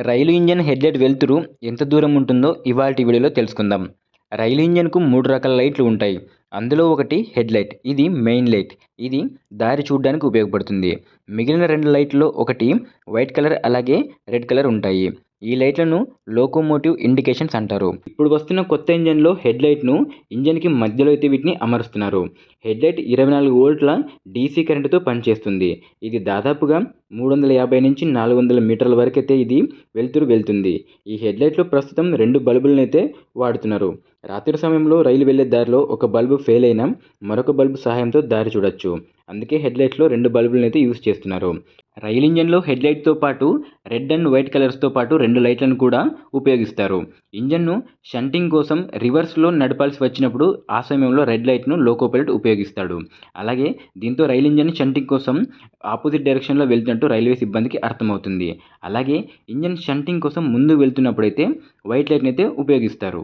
రైలు engine headlight వెలుతురు ఎంత దూరం ఉంటుందో ఇవాల్టి వీడియోలో తెలుసుకుందాం. రైలు ఇంజన్కు 3 రకాల లైట్లు ఉంటాయి. అందులో ఒకటి హెడ్లైట్. ఇది మెయిన్ లైట్. ఇది దారి చూడడానికి ఉపయోగపడుతుంది. మిగిలిన 2 లైట్లలో ఒకటి వైట్ కలర్ అలాగే రెడ్ కలర్ ఉంటాయి. ఈ లైట్లను లోకోమోటివ్ ఇండికేషన్స్ అంటారు. ఇప్పుడు వస్తున్న కొత్త ఇంజన్లో హెడ్లైట్ను ఇంజన్కి మధ్యలో అయితే వీటిని అమరుస్తున్నారు. హెడ్లైట్ 24 వోల్ట్ల డీసీ కరెంటుతో పనిచేస్తుంది. ఇది దాదాపుగా 350 నుంచి 400 మీటర్ల వరకైతే ఇది వెలుతురు వెళ్తుంది. ఈ హెడ్లైట్లో ప్రస్తుతం 2 బల్బులను అయితే వాడుతున్నారు. రాత్రి సమయంలో రైలు వెళ్లే దారిలో ఒక బల్బు ఫెయిల్ అయినా మరొక బల్బు సహాయంతో దారి చూడొచ్చు. అందుకే హెడ్లైట్లో 2 బల్బులను అయితే యూజ్ చేస్తున్నారు. రైలు ఇంజన్లో హెడ్లైట్తో పాటు రెడ్ అండ్ వైట్ కలర్స్తో పాటు 2 లైట్లను కూడా ఉపయోగిస్తారు. ఇంజన్ను షంటింగ్ కోసం రివర్స్లో నడపాల్సి వచ్చినప్పుడు ఆ సమయంలో రెడ్ లైట్ను లోకో పైలట్ ఉపయోగిస్తాడు. అలాగే దీంతో రైలు ఇంజన్ షంటింగ్ కోసం ఆపోజిట్ డైరెక్షన్లో వెళ్తున్నట్టు రైల్వే సిబ్బందికి అర్థమవుతుంది. అలాగే ఇంజన్ షంటింగ్ కోసం ముందు వెళ్తున్నప్పుడైతే వైట్ లైట్ని అయితే ఉపయోగిస్తారు.